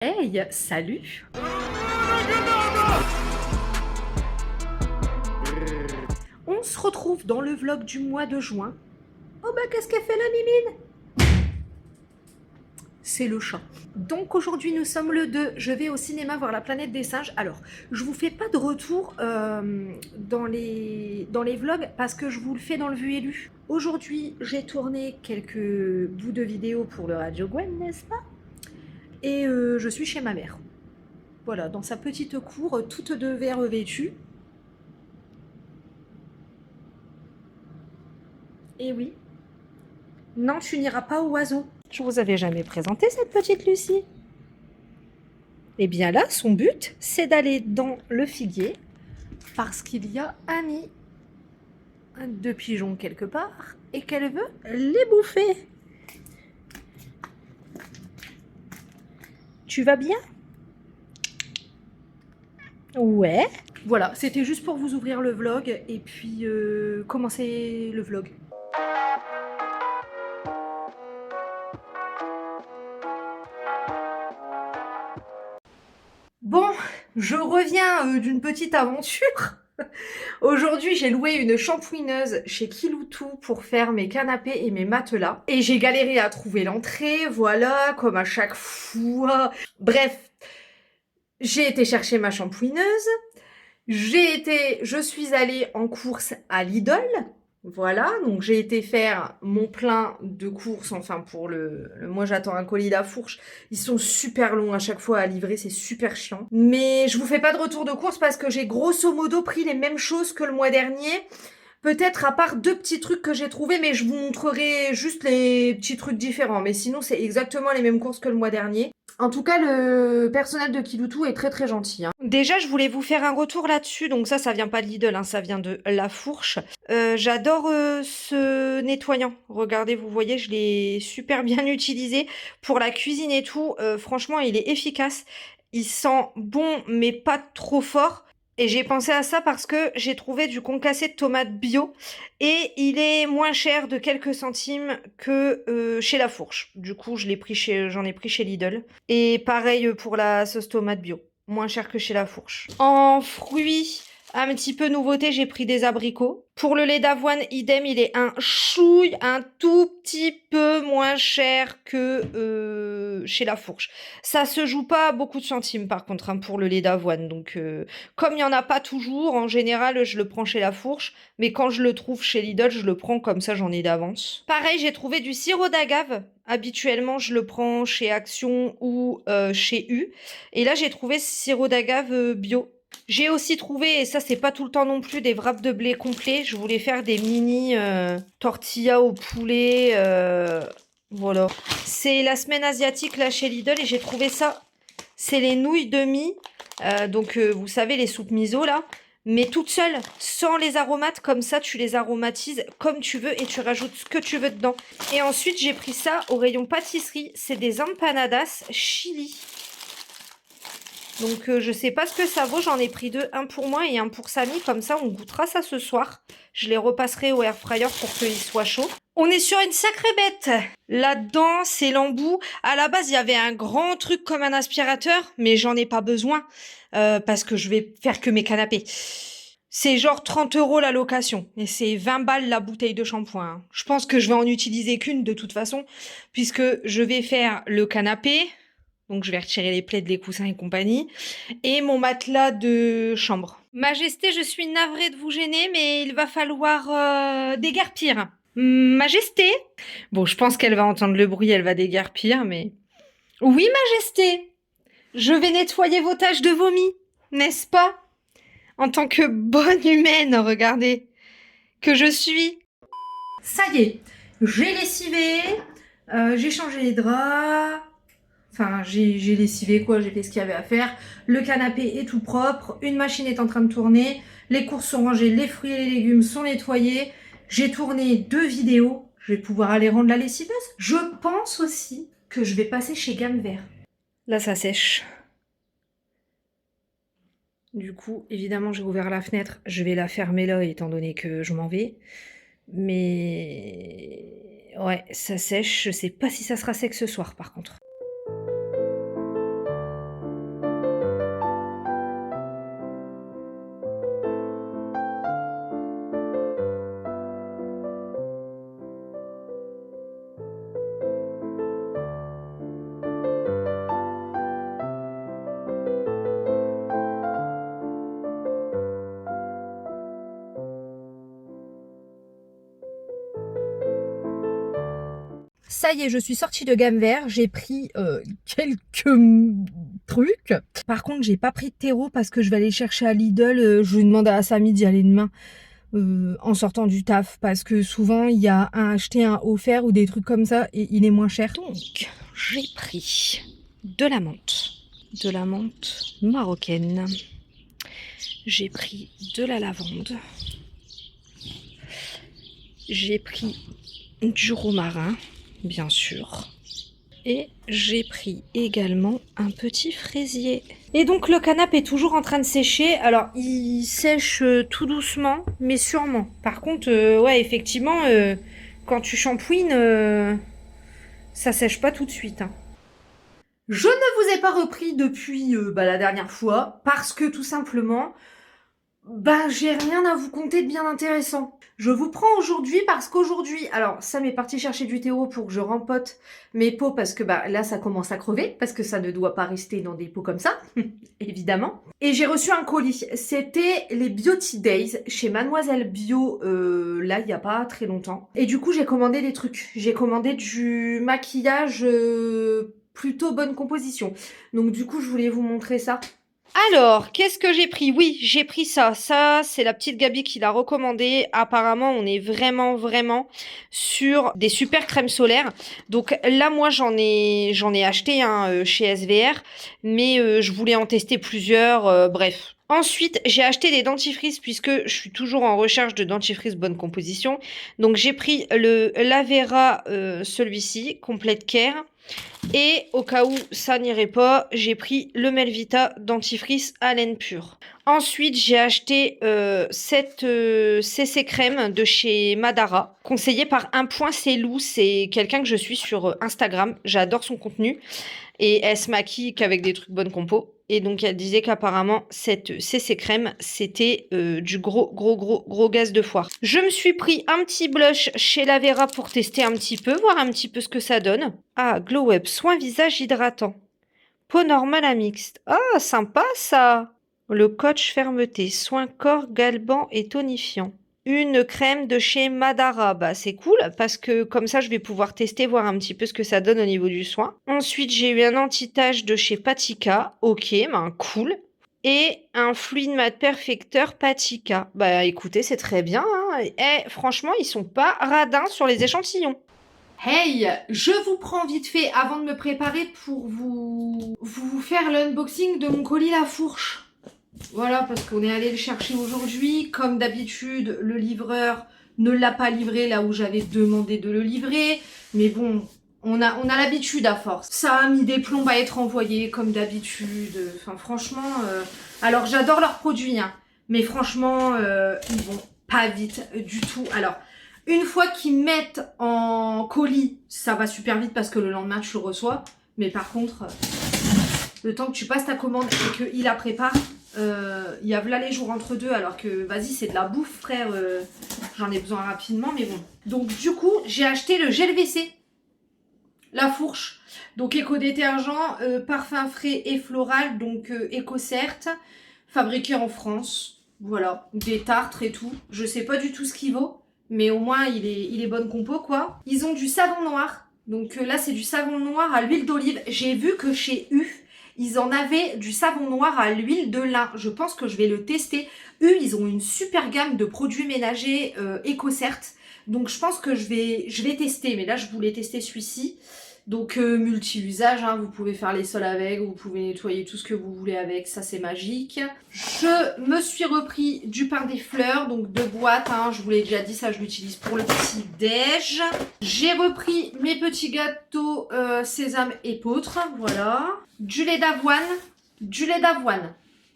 Hey, salut! On se retrouve dans le vlog du mois de juin. Oh bah qu'est-ce qu'elle fait la mimine? C'est le chat. Donc aujourd'hui nous sommes le 2, je vais au cinéma voir La Planète des Singes. Alors, je vous fais pas de retour dans les vlogs parce que je vous le fais dans le vu et lu. Aujourd'hui j'ai tourné quelques bouts de vidéos pour le Radio Gwen, n'est-ce pas? Et je suis chez ma mère. Voilà, dans sa petite cour, toute de verre vêtue. Et oui. Non, tu n'iras pas au oiseau. Je vous avais jamais présenté cette petite Lucie. Eh bien là, son but, c'est d'aller dans le figuier parce qu'il y a un nid de pigeons quelque part et qu'elle veut les bouffer. Tu vas bien? Ouais. Voilà, c'était juste pour vous ouvrir le vlog et puis commencer le vlog. Bon, je reviens d'une petite aventure. Aujourd'hui, j'ai loué une shampooineuse chez Kiloutou pour faire mes canapés et mes matelas. Et j'ai galéré à trouver l'entrée, voilà, comme à chaque fois. Bref, j'ai été chercher ma shampooineuse. Je suis allée en course à Lidl. Voilà, donc j'ai été faire mon plein de courses, enfin pour moi j'attends un colis La Fourche. Ils sont super longs à chaque fois à livrer, c'est super chiant. Mais je vous fais pas de retour de course parce que j'ai grosso modo pris les mêmes choses que le mois dernier. Peut-être à part deux petits trucs que j'ai trouvés, mais je vous montrerai juste les petits trucs différents. Mais sinon c'est exactement les mêmes courses que le mois dernier. En tout cas, le personnel de Kiloutou est très très gentil, hein. Déjà, je voulais vous faire un retour là-dessus. Donc ça vient pas de Lidl, hein, ça vient de La Fourche. J'adore ce nettoyant. Regardez, vous voyez, je l'ai super bien utilisé pour la cuisine et tout. Franchement, il est efficace. Il sent bon, mais pas trop fort. Et j'ai pensé à ça parce que j'ai trouvé du concassé de tomates bio et il est moins cher de quelques centimes que chez La Fourche. Du coup, j'en ai pris chez Lidl. Et pareil pour la sauce tomate bio, moins cher que chez La Fourche. En fruits, un petit peu nouveauté, j'ai pris des abricots. Pour le lait d'avoine, idem, il est un tout petit peu moins cher que chez La Fourche. Ça se joue pas à beaucoup de centimes par contre, hein, pour le lait d'avoine. Donc comme il n'y en a pas toujours, en général je le prends chez La Fourche. Mais quand je le trouve chez Lidl, je le prends comme ça, j'en ai d'avance. Pareil, j'ai trouvé du sirop d'agave. Habituellement, je le prends chez Action ou chez U. Et là, j'ai trouvé ce sirop d'agave bio. J'ai aussi trouvé, et ça c'est pas tout le temps non plus, des wraps de blé complets. Je voulais faire des mini tortillas au poulet. Voilà. C'est la semaine asiatique là chez Lidl et j'ai trouvé ça. C'est les nouilles de mie. Donc vous savez les soupes miso là. Mais toutes seules, sans les aromates, comme ça tu les aromatises comme tu veux et tu rajoutes ce que tu veux dedans. Et ensuite j'ai pris ça au rayon pâtisserie. C'est des empanadas chili. Donc je sais pas ce que ça vaut, j'en ai pris deux, un pour moi et un pour Samy, comme ça on goûtera ça ce soir. Je les repasserai au air fryer pour qu'ils soient chauds. On est sur une sacrée bête. Là-dedans, c'est l'embout. À la base, il y avait un grand truc comme un aspirateur, mais j'en ai pas besoin parce que je vais faire que mes canapés. C'est genre 30 € la location et c'est 20 balles la bouteille de shampoing, hein. Je pense que je vais en utiliser qu'une de toute façon puisque je vais faire le canapé. Donc je vais retirer les plaids, les coussins et compagnie. Et mon matelas de chambre. Majesté, je suis navrée de vous gêner, mais il va falloir déguerpir. Majesté? Bon, je pense qu'elle va entendre le bruit, elle va déguerpir, mais... Oui, Majesté! Je vais nettoyer vos taches de vomi, n'est-ce pas? En tant que bonne humaine, regardez, que je suis. Ça y est, j'ai lessivé, j'ai changé les draps... Enfin, j'ai lessivé quoi, j'ai fait ce qu'il y avait à faire. Le canapé est tout propre, une machine est en train de tourner, les courses sont rangées, les fruits et les légumes sont nettoyés. J'ai tourné 2 vidéos, je vais pouvoir aller rendre la lessiveuse. Je pense aussi que je vais passer chez Gamme Vert. Là, ça sèche. Du coup, évidemment, j'ai ouvert la fenêtre. Je vais la fermer là, étant donné que je m'en vais. Mais... ouais, ça sèche. Je sais pas si ça sera sec ce soir, par contre. ça y est, je suis sortie de gamme vert. J'ai pris quelques trucs. Par contre, j'ai pas pris de terreau parce que je vais aller chercher à Lidl. Je lui demande à Samy d'y aller demain en sortant du taf. Parce que souvent, il y a un acheté, un offert ou des trucs comme ça et il est moins cher. Donc, j'ai pris de la menthe. De la menthe marocaine. J'ai pris de la lavande. J'ai pris du romarin, bien sûr. Et j'ai pris également un petit fraisier. Et donc le canapé est toujours en train de sécher. Alors il sèche tout doucement, mais sûrement. Par contre, ouais, effectivement, quand tu shampouines, ça sèche pas tout de suite. Hein. Je ne vous ai pas repris depuis la dernière fois, parce que tout simplement, j'ai rien à vous conter de bien intéressant. Je vous prends aujourd'hui parce qu'aujourd'hui, alors Sam est parti chercher du terreau pour que je rempote mes pots parce que là ça commence à crever, parce que ça ne doit pas rester dans des pots comme ça, évidemment. Et j'ai reçu un colis, c'était les Beauty Days chez Mademoiselle Bio, là il n'y a pas très longtemps. Et du coup j'ai commandé des trucs, j'ai commandé du maquillage plutôt bonne composition. Donc du coup je voulais vous montrer ça. Alors, qu'est-ce que j'ai pris? Oui, j'ai pris ça. Ça, c'est la petite Gabi qui l'a recommandé. Apparemment, on est vraiment sur des super crèmes solaires. Donc là, moi, j'en ai acheté chez SVR, mais je voulais en tester plusieurs. Bref. Ensuite, j'ai acheté des dentifrices puisque je suis toujours en recherche de dentifrice bonne composition. Donc, j'ai pris le Lavera, celui-ci, Complete Care. Et au cas où ça n'irait pas, j'ai pris le Melvita dentifrice à laine pure. Ensuite, j'ai acheté cette CC crème de chez Madara, conseillée par Un Point C'est Lou. C'est quelqu'un que je suis sur Instagram. J'adore son contenu. Et elle se maquille qu'avec des trucs bonne compo. Et donc, elle disait qu'apparemment, cette CC crème, c'était du gros gaz de foire. Je me suis pris un petit blush chez Lavera pour tester un petit peu, voir un petit peu ce que ça donne. Ah, Glow Web, soin visage hydratant. Peau normale à mixte. Ah, sympa ça. Le coach fermeté, soin corps galbant et tonifiant. Une crème de chez Madara, c'est cool parce que comme ça je vais pouvoir tester, voir un petit peu ce que ça donne au niveau du soin. Ensuite j'ai eu un anti-tache de chez Patika, ok, cool. Et un fluide mat perfecteur Patika. Écoutez, c'est très bien, hein. Et franchement ils sont pas radins sur les échantillons. Hey, je vous prends vite fait avant de me préparer pour vous faire l'unboxing de mon colis La Fourche. Voilà, parce qu'on est allé le chercher aujourd'hui. Comme d'habitude, le livreur ne l'a pas livré là où j'avais demandé de le livrer. Mais bon, on a l'habitude à force. Ça a mis des plombs à être envoyé comme d'habitude. Enfin, franchement, alors j'adore leurs produits, hein, mais franchement, ils vont pas vite du tout. Alors, une fois qu'ils mettent en colis, ça va super vite parce que le lendemain, tu le reçois. Mais par contre, le temps que tu passes ta commande et qu'il la prépare, il y a là les jours entre deux, alors que vas-y, c'est de la bouffe, frère. J'en ai besoin rapidement, mais bon. Donc, du coup, j'ai acheté le gel WC, La Fourche. Donc, éco-détergent, parfum frais et floral, donc éco-cert, fabriqué en France. Voilà, des tartres et tout. Je sais pas du tout ce qu'il vaut, mais au moins, il est bonne compo, quoi. Ils ont du savon noir. Donc là, c'est du savon noir à l'huile d'olive. J'ai vu que chez U, ils en avaient du savon noir à l'huile de lin. Je pense que je vais le tester. Eux, ils ont une super gamme de produits ménagers EcoCert. Donc, je pense que je vais tester. Mais là, je voulais tester celui-ci. Donc, multi-usage. Hein, vous pouvez faire les sols avec. Vous pouvez nettoyer tout ce que vous voulez avec. Ça, c'est magique. Je me suis repris du pain des fleurs. Donc, 2 boîtes. Hein, je vous l'ai déjà dit, ça, je l'utilise pour le petit déj. J'ai repris mes petits gâteaux sésame et épeautre. Voilà. Du lait d'avoine.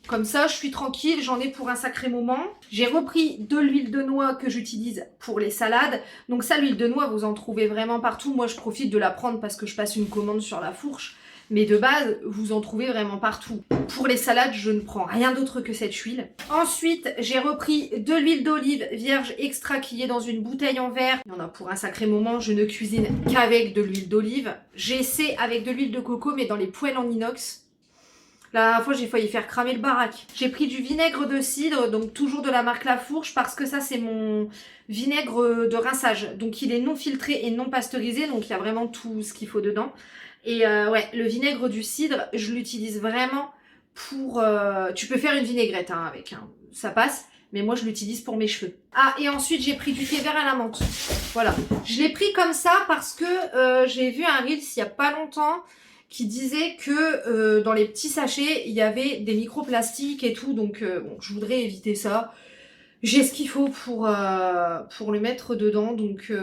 Comme ça, je suis tranquille, j'en ai pour un sacré moment. J'ai repris de l'huile de noix que j'utilise pour les salades. Donc ça, l'huile de noix, vous en trouvez vraiment partout. Moi, je profite de la prendre parce que je passe une commande sur La Fourche. Mais de base, vous en trouvez vraiment partout. Pour les salades, je ne prends rien d'autre que cette huile. Ensuite, j'ai repris de l'huile d'olive vierge extra qui est dans une bouteille en verre. Il y en a pour un sacré moment. Je ne cuisine qu'avec de l'huile d'olive. J'essaie avec de l'huile de coco, mais dans les poêles en inox. La dernière fois, j'ai failli faire cramer le baraque. J'ai pris du vinaigre de cidre, donc toujours de la marque La Fourche, parce que ça, c'est mon vinaigre de rinçage. Donc, il est non filtré et non pasteurisé, donc il y a vraiment tout ce qu'il faut dedans. Et ouais, le vinaigre du cidre, je l'utilise vraiment pour... tu peux faire une vinaigrette hein, avec, hein, ça passe. Mais moi, je l'utilise pour mes cheveux. Ah, et ensuite, j'ai pris du thé vert à la menthe. Voilà. Je l'ai pris comme ça parce que j'ai vu un Reels il y a pas longtemps qui disait que dans les petits sachets, il y avait des microplastiques et tout. Donc, bon, je voudrais éviter ça. J'ai ce qu'il faut pour le mettre dedans. Donc,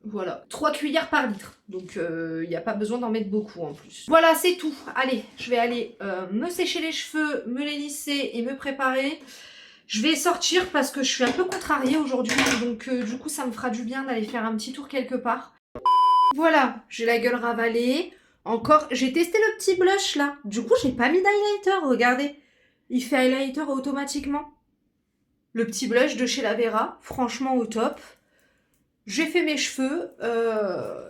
voilà. 3 cuillères par litre. Donc, il n'y a pas besoin d'en mettre beaucoup en plus. Voilà, c'est tout. Allez, je vais aller me sécher les cheveux, me les lisser et me préparer. Je vais sortir parce que je suis un peu contrariée aujourd'hui, donc du coup ça me fera du bien d'aller faire un petit tour quelque part. Voilà, j'ai la gueule ravalée. Encore, j'ai testé le petit blush là. Du coup j'ai pas mis d'highlighter, regardez. Il fait highlighter automatiquement. Le petit blush de chez La Vera, franchement au top. J'ai fait mes cheveux,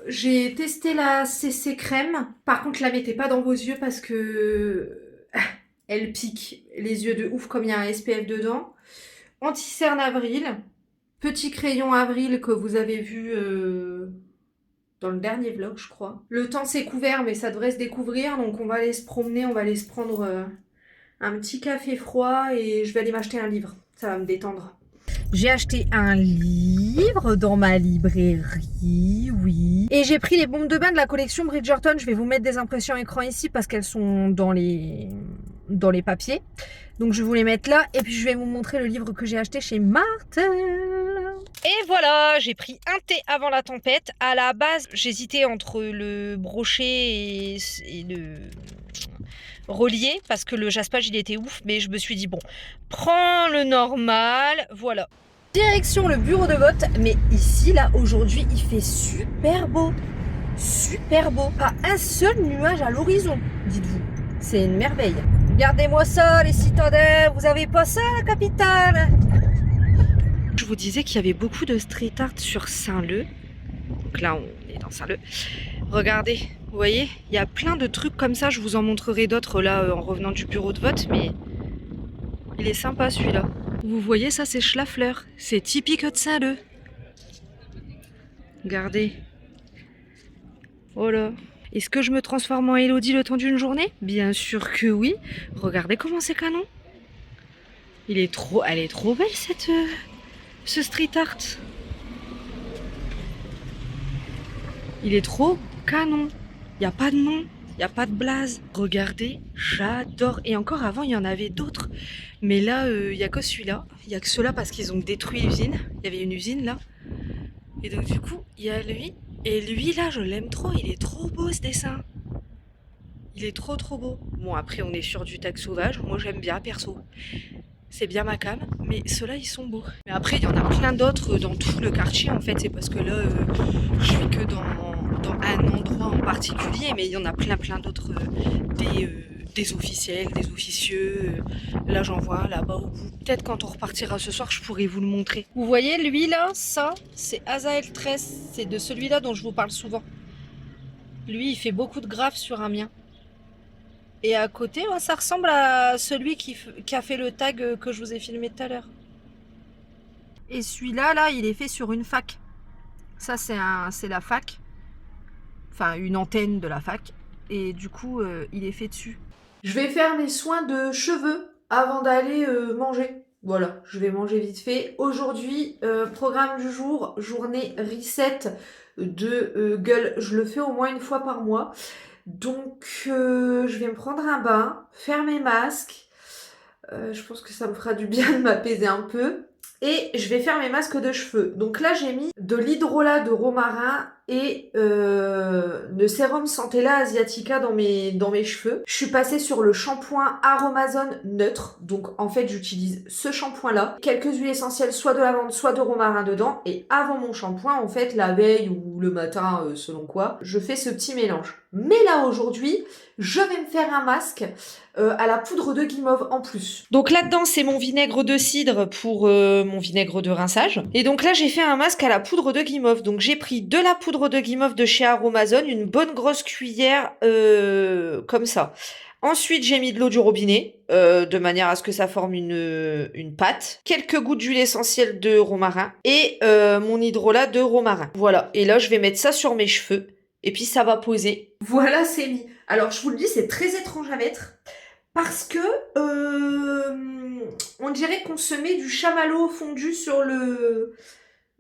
j'ai testé la CC crème. Par contre la mettez pas dans vos yeux parce que... elle pique les yeux de ouf comme il y a un SPF dedans. Anti-cerne Avril. Petit crayon Avril que vous avez vu dans le dernier vlog, je crois. Le temps s'est couvert, mais ça devrait se découvrir. Donc on va aller se promener, on va aller se prendre un petit café froid et je vais aller m'acheter un livre. Ça va me détendre. J'ai acheté un livre dans ma librairie, oui. Et j'ai pris les bombes de bain de la collection Bridgerton. Je vais vous mettre des impressions écran ici parce qu'elles sont dans les papiers. Donc je vais vous les mettre là. Et puis je vais vous montrer le livre que j'ai acheté chez Martel. Et voilà, j'ai pris un thé avant la tempête. À la base, j'hésitais entre le brochet et le relié parce que le jaspage il était ouf. Mais je me suis dit bon, prends le normal, voilà. Direction le bureau de vote, mais ici là aujourd'hui il fait super beau, pas un seul nuage à l'horizon, dites-vous, c'est une merveille. Regardez-moi ça les citadins, vous avez pas ça la capitale? Je vous disais qu'il y avait beaucoup de street art sur Saint-Leu, donc là on est dans Saint-Leu. Regardez, vous voyez, il y a plein de trucs comme ça, je vous en montrerai d'autres là en revenant du bureau de vote, mais il est sympa celui-là. Vous voyez, ça c'est Schlafleur. C'est typique de Saint-Leu. Regardez. Oh là. Est-ce que je me transforme en Elodie le temps d'une journée? Bien sûr que oui. Regardez comment c'est canon. Elle est trop belle ce street art. Il est trop canon. Il n'y a pas de nom. Il n'y a pas de blaze. Regardez, j'adore. Et encore avant, il y en avait d'autres. Mais là, il n'y a que celui-là. Il n'y a que ceux-là parce qu'ils ont détruit l'usine. Il y avait une usine là. Et donc du coup, il y a lui. Et lui là, je l'aime trop. Il est trop beau ce dessin. Il est trop beau. Bon, après, on est sur du tag sauvage. Moi, j'aime bien perso. C'est bien ma cam. Mais ceux-là, ils sont beaux. Mais après, il y en a plein d'autres dans tout le quartier. En fait, c'est parce que là, je suis que dans un endroit en particulier, mais il y en a plein d'autres, des officiels, des officieux. Là, j'en vois là-bas au bout. Peut-être quand on repartira ce soir, je pourrai vous le montrer. Vous voyez, lui là, ça, c'est Azael Tress. C'est de celui-là dont je vous parle souvent. Lui, il fait beaucoup de graphes sur un mien. Et à côté, ouais, ça ressemble à celui qui a fait le tag que je vous ai filmé tout à l'heure. Et celui-là, là, il est fait sur une fac. Ça, c'est la fac. Enfin, une antenne de la fac. Et du coup, il est fait dessus. Je vais faire mes soins de cheveux avant d'aller manger. Voilà, je vais manger vite fait. Aujourd'hui, programme du jour, journée reset de gueule. Je le fais au moins une fois par mois. Donc, je vais me prendre un bain, faire mes masques. Je pense que ça me fera du bien de m'apaiser un peu. Et je vais faire mes masques de cheveux. Donc là, j'ai mis de l'hydrolat de romarin et de sérum Centella asiatica dans mes cheveux. Je suis passée sur le shampoing Aromazone neutre. Donc en fait, j'utilise ce shampoing-là. Quelques huiles essentielles, soit de lavande, soit de romarin dedans. Et avant mon shampoing, en fait, la veille ou le matin, selon quoi, je fais ce petit mélange. Mais là, aujourd'hui, je vais me faire un masque à la poudre de guimauve en plus. Donc là-dedans, c'est mon vinaigre de cidre pour mon vinaigre de rinçage. Et donc là, j'ai fait un masque à la poudre de guimauve. Donc j'ai pris de la poudre de guimauve de chez Aromazone, une bonne grosse cuillère comme ça. Ensuite, j'ai mis de l'eau du robinet, de manière à ce que ça forme une pâte. Quelques gouttes d'huile essentielle de romarin et mon hydrolat de romarin. Voilà, et là, je vais mettre ça sur mes cheveux. Et puis, ça va poser. Voilà, c'est mis. Alors, je vous le dis, c'est très étrange à mettre. Parce que on dirait qu'on se met du chamallow fondu sur le...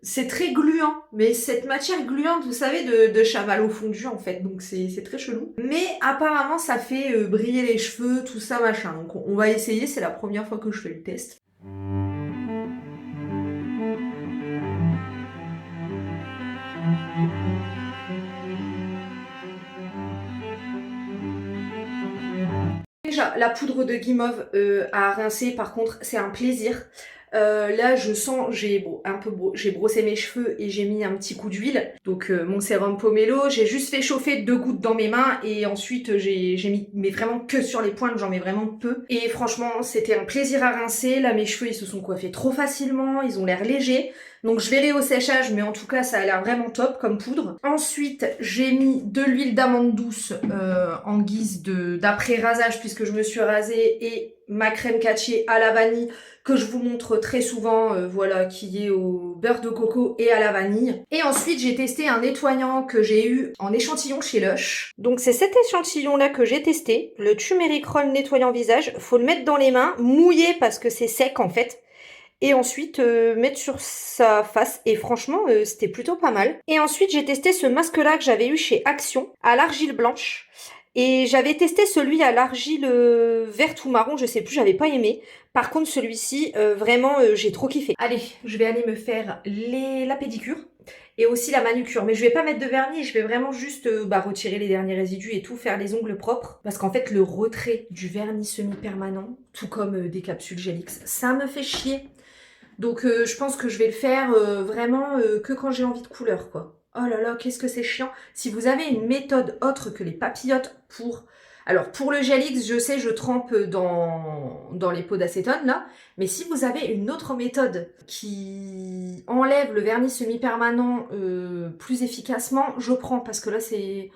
C'est très gluant, mais cette matière gluante, vous savez, de chamallow fondu en fait, donc c'est très chelou. Mais apparemment, ça fait briller les cheveux, tout ça, machin. Donc on va essayer, c'est la première fois que je fais le test. Déjà, la poudre de guimauve à rincer, par contre, c'est un plaisir. Là, je sens, j'ai brossé mes cheveux et j'ai mis un petit coup d'huile. Donc, mon sérum pomelo, j'ai juste fait chauffer 2 gouttes dans mes mains et ensuite, j'ai mis, mais vraiment que sur les pointes, j'en mets vraiment peu. Et franchement, c'était un plaisir à rincer. Là, mes cheveux, ils se sont coiffés trop facilement, ils ont l'air légers. Donc, je verrai au séchage, mais en tout cas, ça a l'air vraiment top comme poudre. Ensuite, j'ai mis de l'huile d'amande douce en guise d'après-rasage puisque je me suis rasée et ma crème catchée à la vanille que je vous montre très souvent, voilà, qui est au beurre de coco et à la vanille. Et ensuite, j'ai testé un nettoyant que j'ai eu en échantillon chez Lush. Donc c'est cet échantillon-là que j'ai testé, le Turmeric Roll nettoyant visage. Faut le mettre dans les mains, mouillé parce que c'est sec en fait. Et ensuite mettre sur sa face. Et franchement, c'était plutôt pas mal. Et ensuite, j'ai testé ce masque-là que j'avais eu chez Action, à l'argile blanche. Et j'avais testé celui à l'argile verte ou marron, je sais plus, j'avais pas aimé. Par contre, celui-ci, vraiment, j'ai trop kiffé. Allez, je vais aller me faire la pédicure et aussi la manucure. Mais je vais pas mettre de vernis, je vais vraiment juste retirer les derniers résidus et tout, faire les ongles propres. Parce qu'en fait, le retrait du vernis semi-permanent, tout comme des capsules Gelix, ça me fait chier. Donc je pense que je vais le faire vraiment que quand j'ai envie de couleur, quoi. Oh là là, qu'est-ce que c'est chiant. Si vous avez une méthode autre que les papillotes pour... Alors pour le gel X, je sais, je trempe dans les pots d'acétone là. Mais si vous avez une autre méthode qui enlève le vernis semi-permanent plus efficacement, je prends parce que là c'est...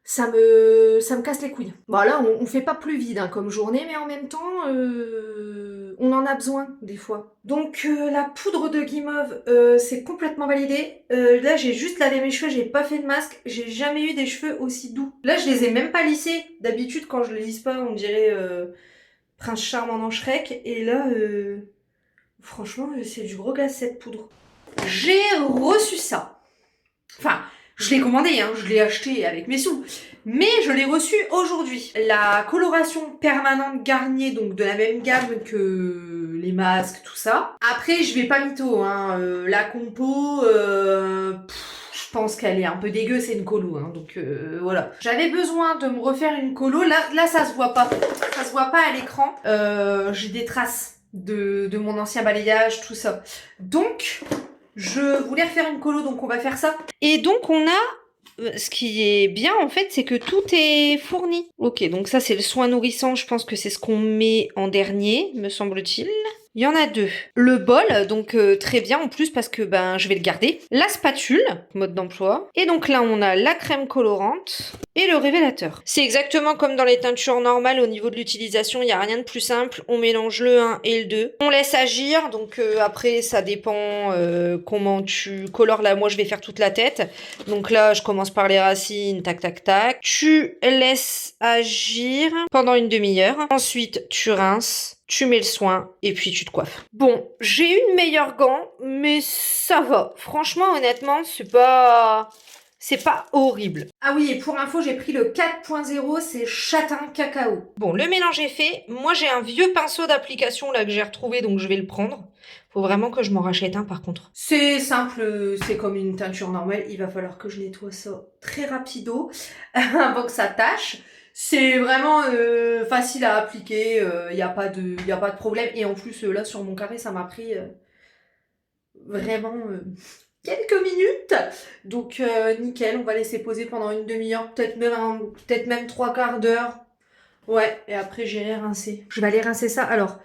ça me casse les couilles. Bon là, on fait pas plus vide hein, comme journée, mais en même temps, on en a besoin des fois. Donc la poudre de guimauve, c'est complètement validé. Là, j'ai juste lavé mes cheveux, j'ai pas fait de masque. J'ai jamais eu des cheveux aussi doux. Là, je les ai même pas lissés. D'habitude, quand je les lisse pas, on dirait Prince Charmant dans Shrek. Et là, franchement, c'est du gros gaz cette poudre. J'ai reçu ça. Enfin... Je l'ai commandé, hein, je l'ai acheté avec mes sous. Mais je l'ai reçu aujourd'hui. La coloration permanente Garnier, donc de la même gamme que les masques, tout ça. Après, je vais pas mytho, hein. La compo, je pense qu'elle est un peu dégueu, c'est une colo, hein. Donc voilà. J'avais besoin de me refaire une colo. Là, ça se voit pas. Ça se voit pas à l'écran. J'ai des traces de mon ancien balayage, tout ça. Donc... je voulais refaire une colo, donc on va faire ça. Et donc on a, ce qui est bien en fait, c'est que tout est fourni. Ok, donc ça c'est le soin nourrissant, je pense que c'est ce qu'on met en dernier, me semble-t-il. Il y en a 2. Le bol, donc très bien en plus parce que je vais le garder. La spatule, mode d'emploi. Et donc là on a la crème colorante et le révélateur. C'est exactement comme dans les teintures normales au niveau de l'utilisation, il n'y a rien de plus simple. On mélange le 1 et le 2. On laisse agir, donc après ça dépend comment tu colores. Là moi je vais faire toute la tête. Donc là je commence par les racines, tac tac tac. Tu laisses agir pendant une demi-heure. Ensuite tu rinces. Tu mets le soin et puis tu te coiffes. Bon, j'ai une meilleure gant, mais ça va. Franchement, honnêtement, c'est pas horrible. Ah oui, et pour info, j'ai pris le 4.0, c'est châtain cacao. Bon, le mélange est fait. Moi, j'ai un vieux pinceau d'application là que j'ai retrouvé, donc je vais le prendre. Faut vraiment que je m'en rachète un par contre. C'est simple, c'est comme une teinture normale. Il va falloir que je nettoie ça très rapido avant que ça tâche. C'est vraiment facile à appliquer, y a pas de problème. Et en plus, là, sur mon carré, ça m'a pris vraiment quelques minutes. Donc, nickel, on va laisser poser pendant une demi-heure, peut-être même 3/4 d'heure. Ouais, et après, j'irai rincer. Je vais aller rincer ça. Alors,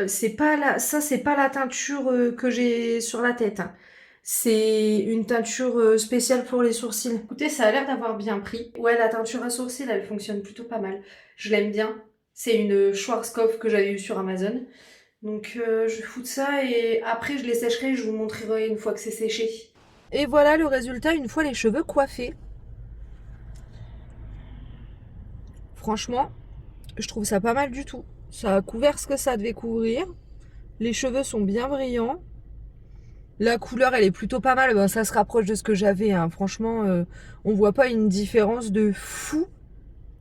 c'est pas la teinture que j'ai sur la tête. Hein. C'est une teinture spéciale pour les sourcils. Écoutez, ça a l'air d'avoir bien pris. Ouais, la teinture à sourcils, elle fonctionne plutôt pas mal. Je l'aime bien. C'est une Schwarzkopf que j'avais eue sur Amazon. Donc je fous de ça et après je les sécherai, je vous montrerai une fois que c'est séché. Et voilà le résultat une fois les cheveux coiffés. Franchement, je trouve ça pas mal du tout. Ça a couvert ce que ça devait couvrir. Les cheveux sont bien brillants. La couleur, elle est plutôt pas mal. Ben, ça se rapproche de ce que j'avais, hein. Franchement, on voit pas une différence de fou.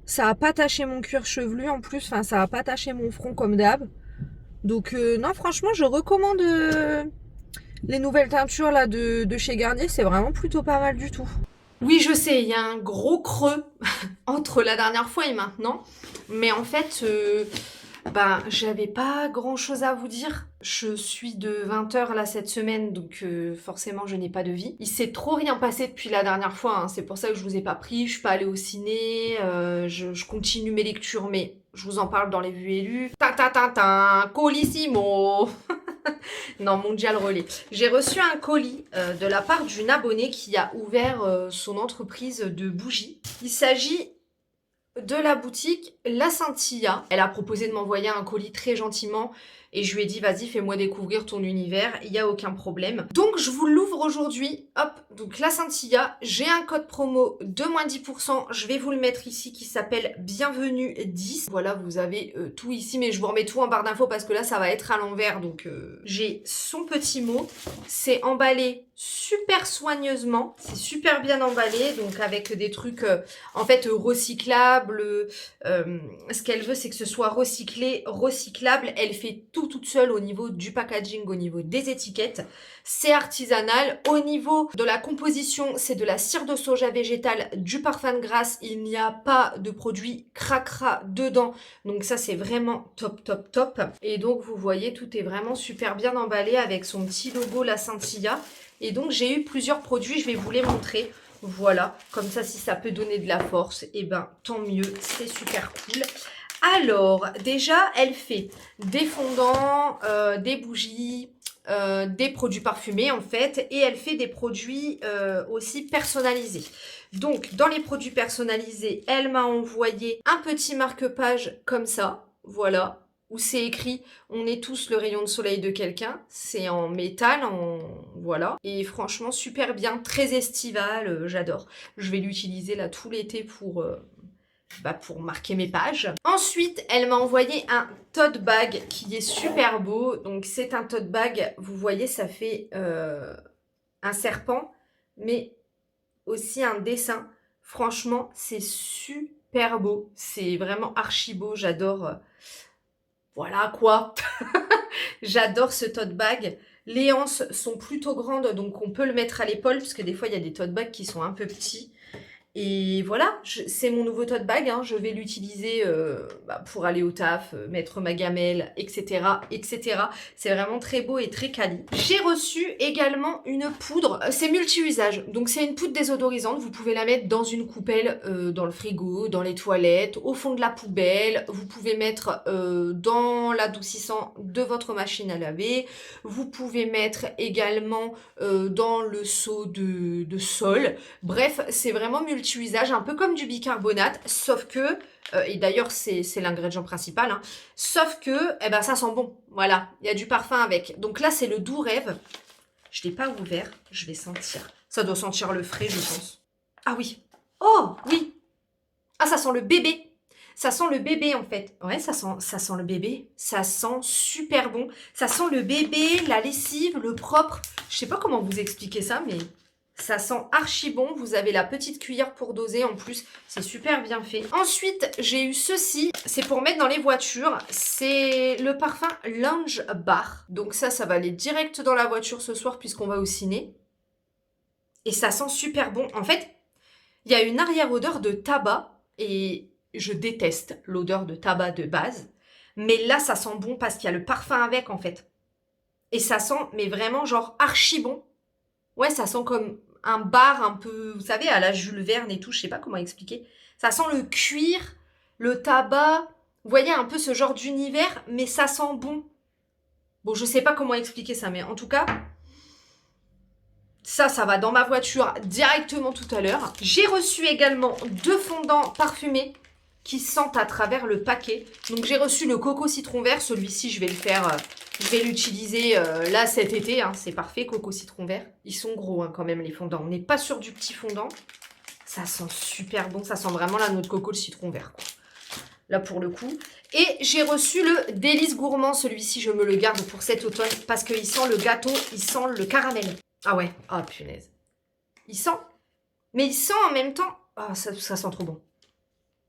Ça a pas taché mon cuir chevelu en plus. Enfin, ça a pas taché mon front comme d'hab. Donc, non, franchement, je recommande les nouvelles teintures là de chez Garnier. C'est vraiment plutôt pas mal du tout. Oui, je sais, il y a un gros creux entre la dernière fois et maintenant. Mais en fait, ben, j'avais pas grand chose à vous dire. Je suis de 20h là cette semaine, donc forcément je n'ai pas de vie. Il s'est trop rien passé depuis la dernière fois, hein. C'est pour ça que je vous ai pas pris, je suis pas allée au ciné, je continue mes lectures, mais je vous en parle dans les vues et lues. Ta ta ta ta, colissimo. Non, mondial relais. J'ai reçu un colis de la part d'une abonnée qui a ouvert son entreprise de bougies. Il s'agit de la boutique La Scintilla. Elle a proposé de m'envoyer un colis très gentiment et je lui ai dit vas-y fais-moi découvrir ton univers, il n'y a aucun problème. Donc je vous l'ouvre aujourd'hui, hop, donc La Scintilla, j'ai un code promo de moins 10%, je vais vous le mettre ici qui s'appelle Bienvenue 10. Voilà, vous avez tout ici, mais je vous remets tout en barre d'infos parce que là ça va être à l'envers, donc j'ai son petit mot, c'est emballé super soigneusement, c'est super bien emballé, donc avec des trucs en fait recyclables. Ce qu'elle veut, c'est que ce soit recyclé, recyclable. Elle fait tout toute seule au niveau du packaging, au niveau des étiquettes. C'est artisanal. Au niveau de la composition, c'est de la cire de soja végétale, du parfum de grasse. Il n'y a pas de produit cracra dedans. Donc ça, c'est vraiment top, top, top. Et donc, vous voyez, tout est vraiment super bien emballé avec son petit logo La Scintilla. Et donc, j'ai eu plusieurs produits. Je vais vous les montrer. Voilà, comme ça, si ça peut donner de la force, et ben tant mieux, c'est super cool. Alors, déjà, elle fait des fondants, des bougies, des produits parfumés en fait, et elle fait des produits aussi personnalisés. Donc, dans les produits personnalisés, elle m'a envoyé un petit marque-page comme ça, voilà, où c'est écrit on est tous le rayon de soleil de quelqu'un. C'est en métal, voilà. Et franchement, super bien, très estival, j'adore. Je vais l'utiliser là tout l'été pour marquer mes pages. Ensuite, elle m'a envoyé un tote bag qui est super beau. Donc, c'est un tote bag, vous voyez, ça fait un serpent, mais aussi un dessin. Franchement, c'est super beau. C'est vraiment archi beau, j'adore. Voilà quoi. J'adore ce tote bag. Les anses sont plutôt grandes, donc on peut le mettre à l'épaule, parce que des fois, il y a des tote bags qui sont un peu petits. Et voilà, c'est mon nouveau tote bag, hein. Je vais l'utiliser pour aller au taf, mettre ma gamelle, etc. etc. C'est vraiment très beau et très quali. J'ai reçu également une poudre, c'est multi-usage, donc c'est une poudre désodorisante, vous pouvez la mettre dans une coupelle, dans le frigo, dans les toilettes, au fond de la poubelle, vous pouvez mettre dans l'adoucissant de votre machine à laver, vous pouvez mettre également dans le seau de sol. Bref, c'est vraiment multi-usage, un peu comme du bicarbonate, sauf que, et d'ailleurs c'est l'ingrédient principal, hein, sauf que eh ben, ça sent bon. Voilà, il y a du parfum avec. Donc là, c'est le Doux Rêve. Je ne l'ai pas ouvert, je vais sentir. Ça doit sentir le frais, je pense. Ah oui. Oh, oui. Ah, ça sent le bébé. Ça sent le bébé en fait. Ouais, ça sent le bébé. Ça sent super bon. Ça sent le bébé, la lessive, le propre. Je sais pas comment vous expliquer ça, mais ça sent archi bon. Vous avez la petite cuillère pour doser en plus. C'est super bien fait. Ensuite, j'ai eu ceci. C'est pour mettre dans les voitures. C'est le parfum Lounge Bar. Donc ça va aller direct dans la voiture ce soir puisqu'on va au ciné. Et ça sent super bon. En fait, il y a une arrière-odeur de tabac. Et je déteste l'odeur de tabac de base. Mais là, ça sent bon parce qu'il y a le parfum avec, en fait. Et ça sent, mais vraiment, genre archi bon. Ouais, ça sent comme un bar un peu, vous savez, à la Jules Verne et tout. Je sais pas comment expliquer. Ça sent le cuir, le tabac. Vous voyez, un peu ce genre d'univers, mais ça sent bon. Bon, je sais pas comment expliquer ça, mais en tout cas, Ça va dans ma voiture directement tout à l'heure. J'ai reçu également 2 fondants parfumés qui sentent à travers le paquet. Donc j'ai reçu le coco citron vert. Celui-ci, je vais le faire, je vais l'utiliser là cet été. Hein. C'est parfait, coco citron vert. Ils sont gros hein, quand même les fondants. On n'est pas sur du petit fondant. Ça sent super bon. Ça sent vraiment la noix de coco, le citron vert, quoi. Là pour le coup. Et j'ai reçu le délice gourmand. Celui-ci, je me le garde pour cet automne parce qu'il sent le gâteau, il sent le caramel. Ah ouais, ah punaise. Il sent, mais il sent en même temps. Ah, ça sent trop bon.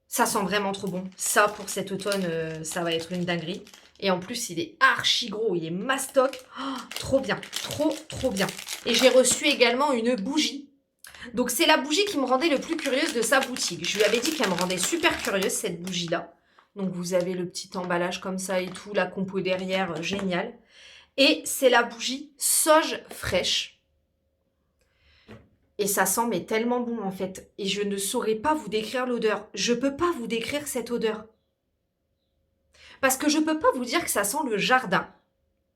Ça sent vraiment trop bon. Ça, pour cet automne, ça va être une dinguerie. Et en plus, il est archi gros, il est mastoc. Oh, trop bien, trop bien. Et j'ai reçu également une bougie. Donc c'est la bougie qui me rendait le plus curieuse de sa boutique. Je lui avais dit qu'elle me rendait super curieuse, cette bougie-là. Donc vous avez le petit emballage comme ça et tout, la compo derrière, génial. Et c'est la bougie sauge fraîche. Et ça sent mais tellement bon en fait. Et je ne saurais pas vous décrire l'odeur. Je peux pas vous décrire cette odeur. Parce que je peux pas vous dire que ça sent le jardin.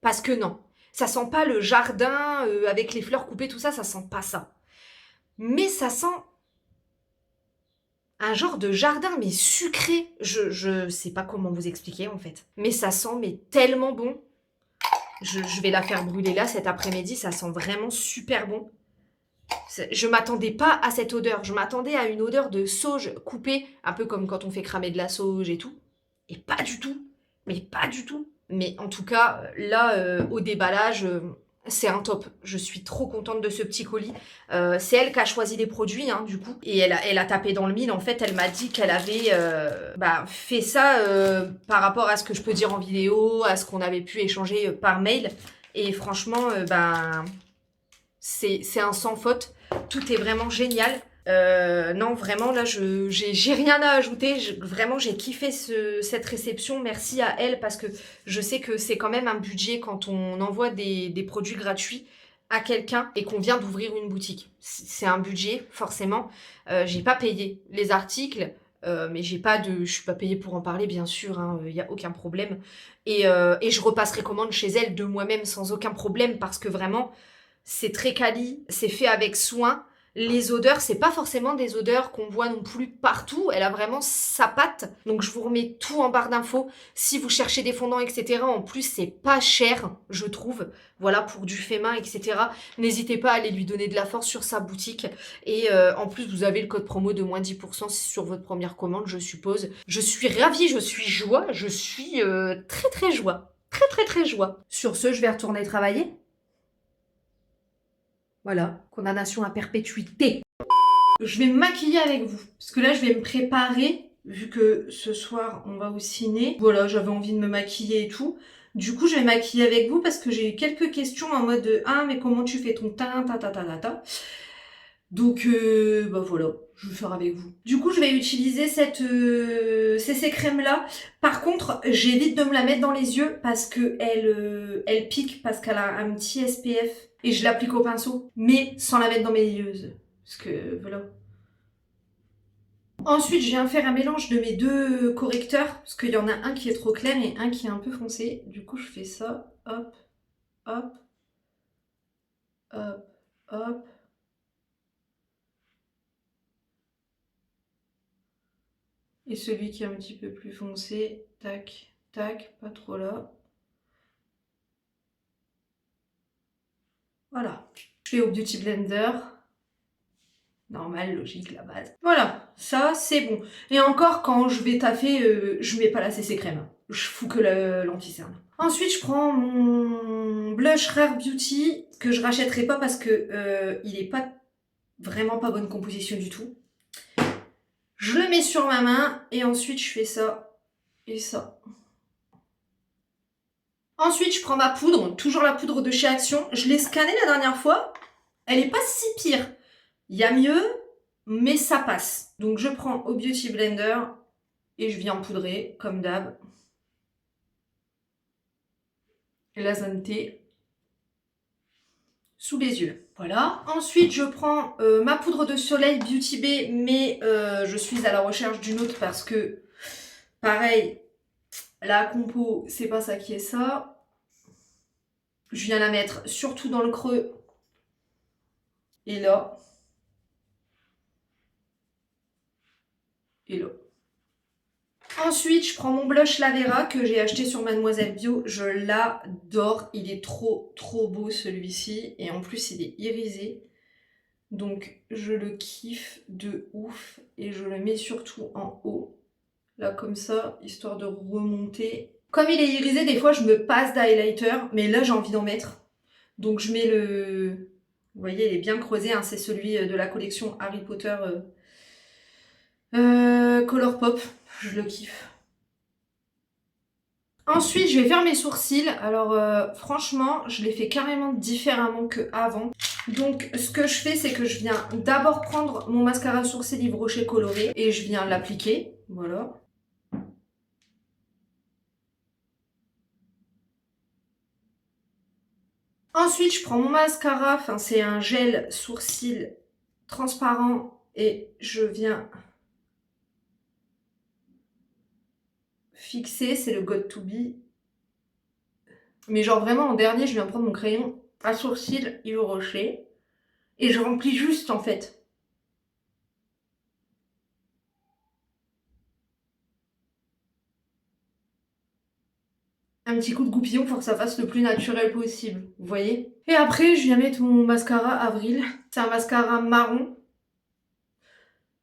Parce que non. Ça sent pas le jardin avec les fleurs coupées, tout ça, ça sent pas ça. Mais ça sent un genre de jardin, mais sucré. Je sais pas comment vous expliquer en fait. Mais ça sent mais tellement bon. Je vais la faire brûler là cet après-midi. Ça sent vraiment super bon. Je m'attendais pas à cette odeur. Je m'attendais à une odeur de sauge coupée, un peu comme quand on fait cramer de la sauge et tout. Et pas du tout. Mais pas du tout. Mais en tout cas, là, au déballage, c'est un top. Je suis trop contente de ce petit colis. C'est elle qui a choisi les produits, hein, du coup. Et elle a tapé dans le mille. En fait, elle m'a dit qu'elle avait fait ça par rapport à ce que je peux dire en vidéo, à ce qu'on avait pu échanger par mail. Et franchement, c'est un sans faute. Tout est vraiment génial. Non, vraiment, là, j'ai rien à ajouter. Vraiment, j'ai kiffé cette réception. Merci à elle parce que je sais que c'est quand même un budget quand on envoie des produits gratuits à quelqu'un et qu'on vient d'ouvrir une boutique. C'est un budget, forcément. J'ai pas payé les articles, mais je suis pas payée pour en parler, bien sûr. Il y a aucun problème. Et je repasserai commande chez elle de moi-même sans aucun problème parce que vraiment, c'est très quali, c'est fait avec soin. Les odeurs, c'est pas forcément des odeurs qu'on voit non plus partout. Elle a vraiment sa patte. Donc je vous remets tout en barre d'infos. Si vous cherchez des fondants, etc. En plus, c'est pas cher, je trouve. Voilà, pour du fait main, etc. N'hésitez pas à aller lui donner de la force sur sa boutique. Et en plus, vous avez le code promo de moins 10% sur votre première commande, je suppose. Je suis ravie, je suis joie. Je suis très joie. Très joie. Sur ce, je vais retourner travailler. Voilà, condamnation à perpétuité. Je vais me maquiller avec vous, parce que là, je vais me préparer, vu que ce soir, on va au ciné. Voilà, j'avais envie de me maquiller et tout. Du coup, je vais me maquiller avec vous, parce que j'ai eu quelques questions en mode « Ah, mais comment tu fais ton teint, ta. » Donc, voilà, je vais faire avec vous. Du coup, je vais utiliser ces crèmes-là. Par contre, j'évite de me la mettre dans les yeux, parce que elle pique, parce qu'elle a un petit SPF. Et je l'applique au pinceau, mais sans la mettre dans mes yeux. Parce que, voilà. Ensuite, je viens faire un mélange de mes deux correcteurs, parce qu'il y en a un qui est trop clair et un qui est un peu foncé. Du coup, je fais ça, hop, hop, hop, hop. Et celui qui est un petit peu plus foncé, tac, tac, pas trop là. Voilà. Je fais au Beauty Blender. Normal, logique, la base. Voilà, ça c'est bon. Et encore, quand je vais taffer, je mets pas la CC crème. Je fous que l'anti-cerne. Ensuite, je prends mon blush Rare Beauty, que je rachèterai pas parce que il est pas vraiment pas bonne composition du tout. Je le mets sur ma main et ensuite je fais ça et ça. Ensuite, je prends ma poudre, toujours la poudre de chez Action. Je l'ai scannée la dernière fois. Elle est pas si pire. Il y a mieux, mais ça passe. Donc je prends au Beauty Blender et je viens empoudrer, comme d'hab. La zone T sous les yeux. Voilà. Ensuite, je prends ma poudre de soleil Beauty Bay, mais je suis à la recherche d'une autre parce que, pareil, la compo, c'est pas ça qui est ça. Je viens la mettre surtout dans le creux et là. Et là. Ensuite, je prends mon blush Lavera que j'ai acheté sur Mademoiselle Bio. Je l'adore. Il est trop beau celui-ci. Et en plus, il est irisé. Donc, je le kiffe de ouf. Et je le mets surtout en haut. Là, comme ça, histoire de remonter. Comme il est irisé, des fois, je me passe d'highlighter. Mais là, j'ai envie d'en mettre. Donc, je mets le... Vous voyez, il est bien creusé. Hein, c'est celui de la collection Harry Potter Colourpop. Je le kiffe. Ensuite, je vais faire mes sourcils. Alors, franchement, je les fais carrément différemment qu'avant. Donc, ce que je fais, c'est que je viens d'abord prendre mon mascara sourcil Yves Rocher coloré et je viens l'appliquer. Voilà. Ensuite, je prends mon mascara. Enfin, c'est un gel sourcil transparent et je viens fixer. C'est le Got To Be. Mais genre vraiment, en dernier, je viens prendre mon crayon à sourcils Yves Rocher et je remplis juste en fait. Un petit coup de goupillon pour que ça fasse le plus naturel possible, vous voyez. Et après, je viens mettre mon mascara Avril. C'est un mascara marron.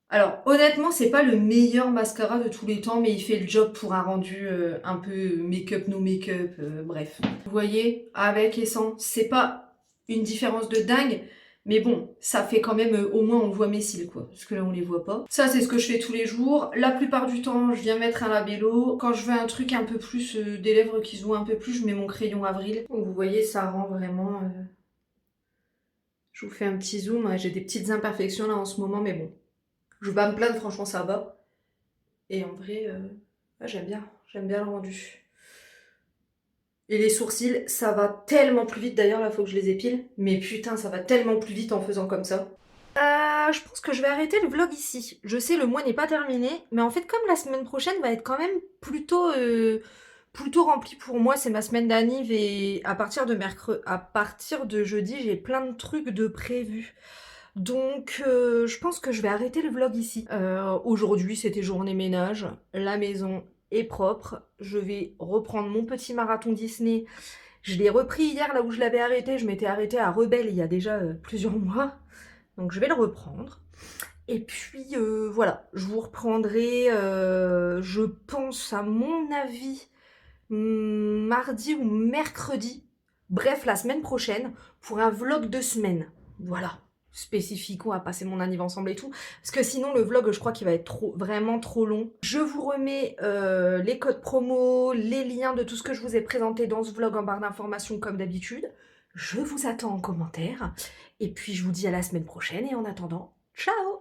Alors, honnêtement, c'est pas le meilleur mascara de tous les temps, mais il fait le job pour un rendu un peu make-up, no make-up, bref. Vous voyez, avec et sans, c'est pas une différence de dingue, mais bon, ça fait quand même, au moins on voit mes cils, quoi, parce que là on les voit pas. Ça, c'est ce que je fais tous les jours. La plupart du temps, je viens mettre un labello. Quand je veux un truc un peu plus, des lèvres qui se voient un peu plus, je mets mon crayon Avril. Donc, vous voyez, ça rend vraiment... Je vous fais un petit zoom, j'ai des petites imperfections là en ce moment, mais bon. Je vais pas me plaindre, franchement ça va. Et en vrai, ouais, j'aime bien le rendu. Et les sourcils, ça va tellement plus vite, d'ailleurs là faut que je les épile. Mais putain, ça va tellement plus vite en faisant comme ça. Je pense que je vais arrêter le vlog ici. Je sais, le mois n'est pas terminé, mais en fait comme la semaine prochaine va être quand même plutôt remplie pour moi, c'est ma semaine d'anniv et à partir de jeudi, j'ai plein de trucs de prévus. Donc, je pense que je vais arrêter le vlog ici. Aujourd'hui, c'était journée ménage. La maison est propre. Je vais reprendre mon petit marathon Disney. Je l'ai repris hier, là où je l'avais arrêté. Je m'étais arrêtée à Rebelle il y a déjà plusieurs mois. Donc, je vais le reprendre. Et puis, voilà. Je vous reprendrai, je pense, à mon avis, mardi ou mercredi. Bref, la semaine prochaine, pour un vlog de semaine. Voilà. Spécifique, on va passer mon anniv ensemble et tout. Parce que sinon, le vlog, je crois qu'il va être vraiment trop long. Je vous remets les codes promo, les liens de tout ce que je vous ai présenté dans ce vlog en barre d'informations comme d'habitude. Je vous attends en commentaire. Et puis, je vous dis à la semaine prochaine. Et en attendant, ciao!